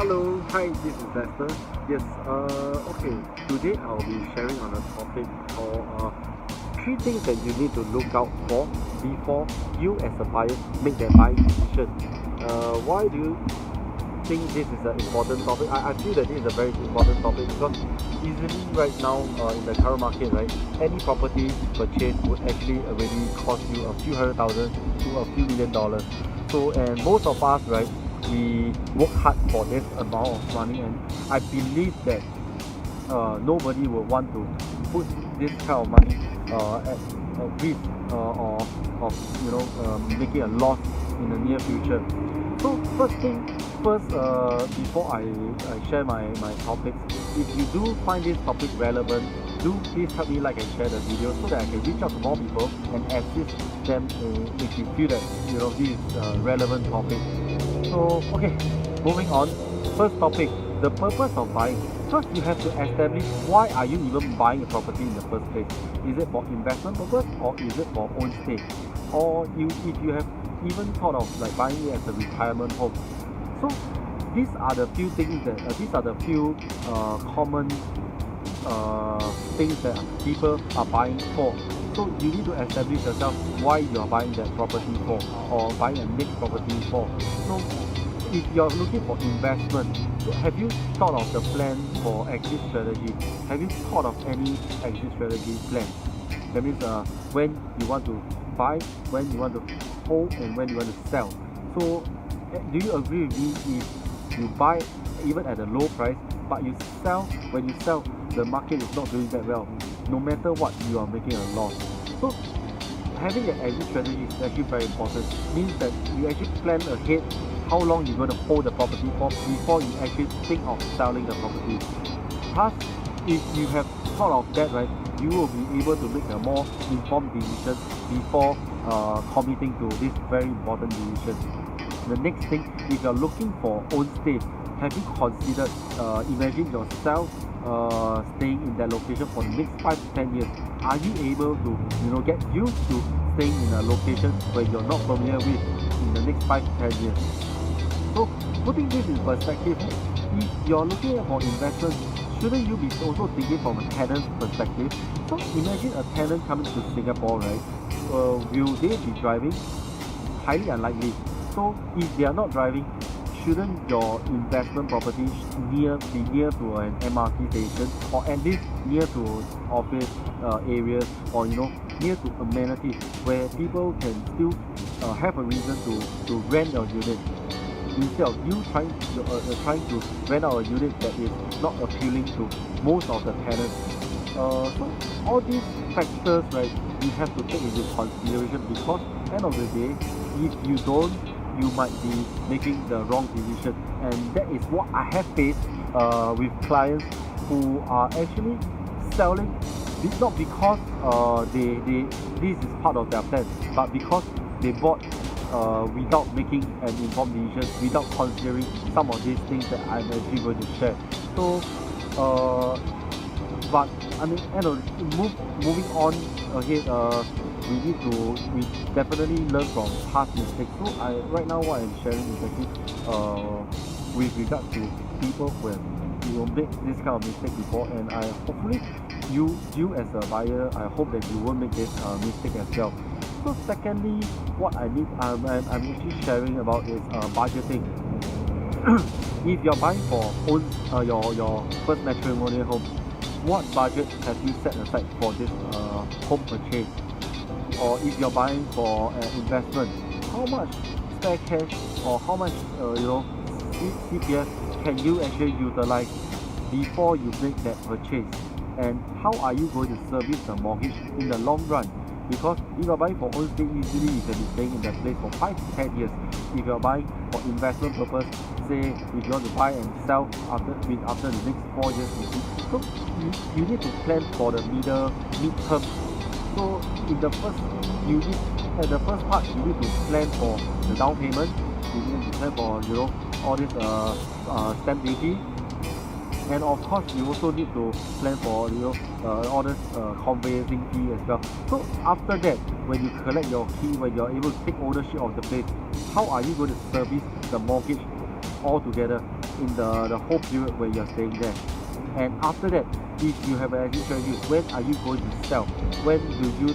Hello, hi, this is Lester. Yes, okay, today I'll be sharing on a topic called three things that you need to look out for before you as a buyer make that buying decision. Why do you think this is an important topic? I feel that this is a very important topic because easily right now in the current market, right, any property purchase would actually already cost you a few $100,000 to a few $1,000,000. So, and most of us, right, we work hard for this amount of money, and I believe that nobody will want to put this kind of money at risk or of making a loss in the near future. So first thing first, before I share my topics, if you do find this topic relevant, do please help me like and share the video so that I can reach out to more people and assist them if you feel that this is a relevant topic. So okay, moving on. First topic, the purpose of buying. First, you have to establish why are you even buying a property in the first place. Is it for investment purpose or is it for own stay? Or if you have even thought of like buying it as a retirement home. So these are the few things that these are the few common things that people are buying for. So you need to establish yourself why you are buying that property for or buying a next property for. So if you're looking for investment, so have you thought of the plan for exit strategy? Have you thought of any exit strategy plan? That means when you want to buy, when you want to hold, and when you want to sell. So do you agree with me if you buy even at a low price, but you sell, when you sell, the market is not doing that well, no matter what, you are making a loss. So having an exit strategy is actually very important. Means that you actually plan ahead how long you're going to hold the property for before you actually think of selling the property. Thus, if you have thought of that, right, you will be able to make a more informed decision before committing to this very important decision. The next thing, if you're looking for own stay, have you considered, imagine yourself staying in that location for the next 5 to 10 years? Are you able to get used to staying in a location where you're not familiar with in the next 5 to 10 years? So putting this in perspective, if you're looking at for investment, shouldn't you be also thinking from a tenant's perspective? So imagine a tenant coming to Singapore, right? Will they be driving? Highly unlikely. So if they are not driving, shouldn't your investment property be near to an MRT station, or at least near to office areas, or near to amenities where people can still have a reason to rent your unit, instead of you trying to rent out a unit that is not appealing to most of the tenants. So all these factors, right, you have to take into consideration, because end of the day, if you don't, you might be making the wrong decision. And that is what I have faced with clients who are actually selling, not because this is part of their plan, but because they bought without making an informed decision, without considering some of these things that I'm actually going to share. So but I mean, moving on ahead, we definitely learn from past mistakes. So right now what I'm sharing is actually with regards to people who have make this kind of mistake before, and I hopefully you as a buyer, I hope that you won't make this mistake as well. So secondly, what I'm actually sharing about is budgeting. If you're buying for your first matrimonial home, what budget have you set aside for this home purchase? Or if you're buying for investment, how much spare cash or how much CPF can you actually utilize before you make that purchase? And how are you going to service the mortgage in the long run? Because if you're buying for own stay, easily you can be staying in that place for 5 to 10 years. If you're buying for investment purpose, say if you want to buy and sell after the next 4 years, so you need to plan for the mid-term. So in the first part, you need to plan for the down payment. You need to plan for all this stamp duty, and of course you also need to plan for all this conveyancing fee as well. So after that, when you collect your key, when you're able to take ownership of the place, how are you going to service the mortgage all together? in the whole period where you're staying there. And after that, if you have an exit strategy, when are you going to sell? When do you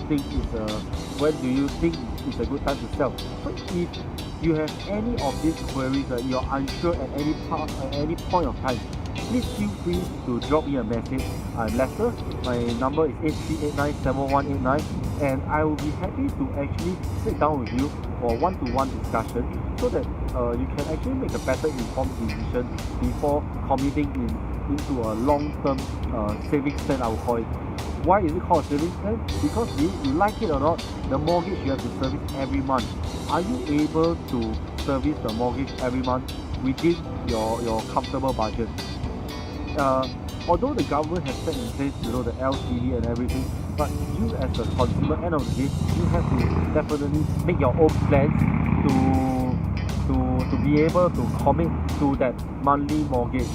think it's a good time to sell? So if you have any of these queries that you're unsure at any point of time, please feel free to drop me a message. I'm Lester. My number is 83897189, and I will be happy to actually sit down with you for one-to-one discussion so that you can actually make a better informed decision before committing into a long-term savings plan, I will call it. Why is it called a savings plan? Because you like it or not, the mortgage you have to service every month. Are you able to service the mortgage every month within your comfortable budget? Although the government has set in place, the LTV and everything, but you as a consumer, end of the day, you have to definitely make your own plans to be able to commit to that monthly mortgage.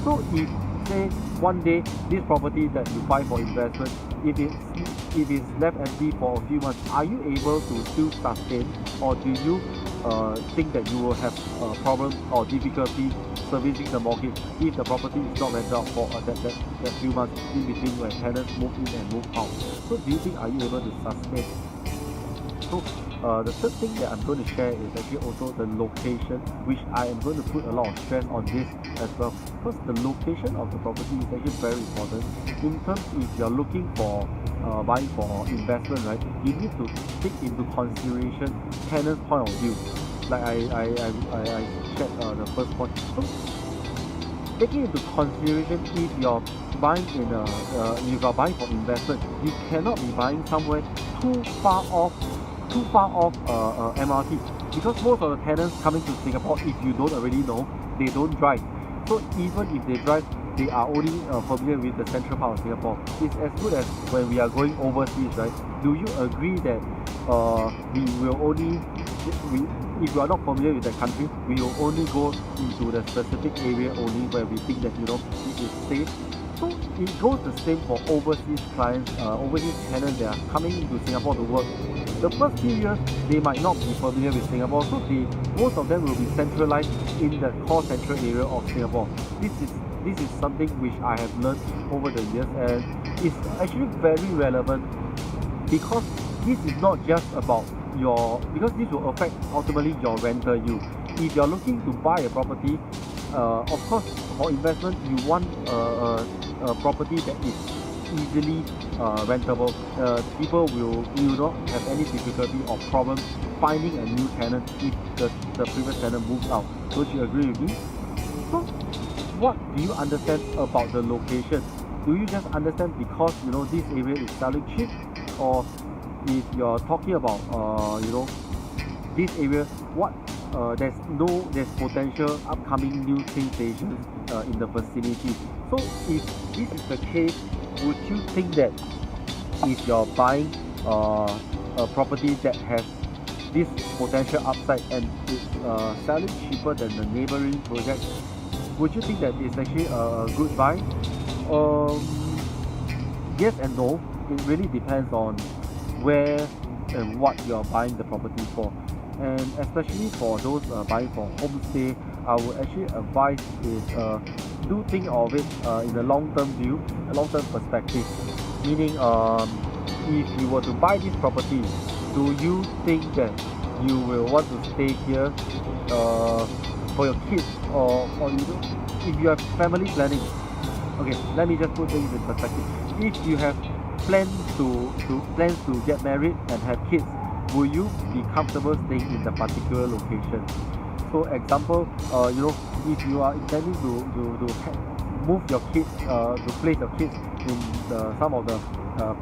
So if say one day this property that you buy for investment, if it's left empty for a few months, are you able to still sustain, or do you think that you will have a problem or difficulty servicing the mortgage if the property is not rented out for that few months in between when tenants move in and move out? So do you think are you able to sustain? So the third thing that I'm going to share is actually also the location, which I am going to put a lot of stress on this as well, because the location of the property is actually very important. In terms, if you're looking for buying for investment, right, you need to take into consideration tenant's point of view. Like I shared the first point. So taking into consideration, if you're buying for investment, you cannot be buying somewhere too far off MRT, because most of the tenants coming to Singapore, if you don't already know, they don't drive. So even if they drive, they are only familiar with the central part of Singapore. It's as good as when we are going overseas, right? Do you agree that if you are not familiar with the country, we will only go into the specific area only where we think that it is safe? So it goes the same for overseas clients, overseas tenants that are coming into Singapore to work. The first few years, they might not be familiar with Singapore, so most of them will be centralized in the core central area of Singapore. This is something which I have learned over the years, and it's actually very relevant, because this is not just about because this will affect ultimately your rental yield. If you're looking to buy a property, of course, for investment, you want a property that is easily rentable. People will not have any difficulty or problem finding a new tenant if the previous tenant moves out. Don't you agree with me? So what do you understand about the location? Do you just understand because this area is selling cheap, or if you're talking about this area, there's potential upcoming new train stations in the vicinity. So if this is the case, would you think that if you're buying a property that has this potential upside and it's selling cheaper than the neighboring project, would you think that it's actually a good buy? Yes and no. It really depends on where and what you're buying the property for. And especially for those buying for homestay, I would actually advise is do think of it in a long-term view, a long-term perspective. Meaning, if you were to buy this property, do you think that you will want to stay here for your kids, or if you have family planning? Okay, let me just put things in perspective. If you have plans to get married and have kids, will you be comfortable staying in the particular location? So example, if you are intending to move your kids, to place your kids in some of the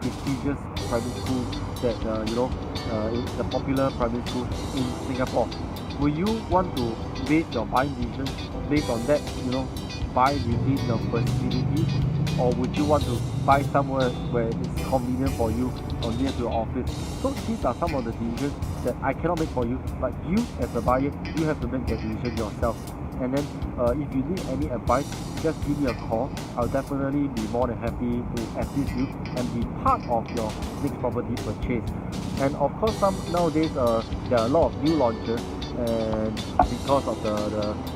prestigious primary schools that the popular primary schools in Singapore, will you want to base your buying decision based on that, buy within the vicinity, or would you want to buy somewhere where it's convenient for you or near to your office? So these are some of the decisions that I cannot make for you, but you as a buyer, you have to make that decision yourself. And then if you need any advice, just give me a call. I'll definitely be more than happy to assist you and be part of your next property purchase. And of course, nowadays there are a lot of new launches. and because of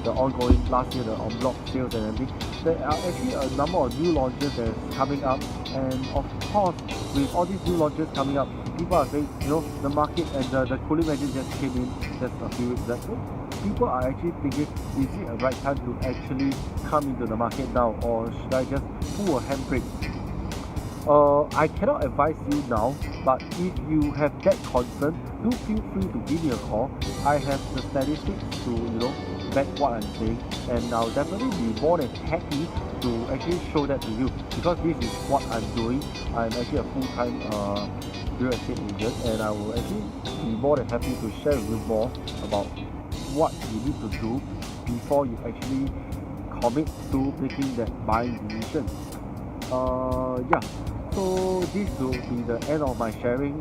the ongoing last year, the en bloc sales and everything, there are actually a number of new launches that's coming up. And of course, with all these new launches coming up, people are saying, the market and the cooling measures just came in just a few weeks back. So people are actually thinking, is it a right time to actually come into the market now, or should I just pull a handbrake? I cannot advise you now, but if you have that concern, do feel free to give me a call. I have the statistics to back what I'm saying, and I'll definitely be more than happy to actually show that to you, because this is what I'm doing. I'm actually a full-time real estate agent, and I will actually be more than happy to share with you more about what you need to do before you actually commit to making that buying decision. Yeah, so this will be the end of my sharing.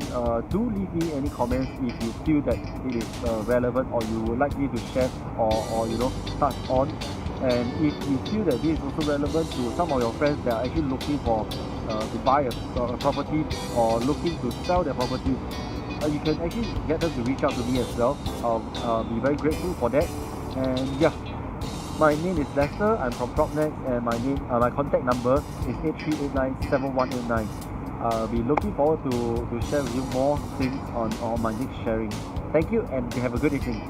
Do leave me any comments if you feel that it is relevant, or you would like me to share, or touch on. And if you feel that this is also relevant to some of your friends that are actually looking for to buy a property, or looking to sell their property, you can actually get them to reach out to me as well. I'll be very grateful for that. And yeah, my name is Lester. I'm from PropNex, and my contact number is 83897189. I'll be looking forward to share with you more things on my next sharing. Thank you, and have a good evening.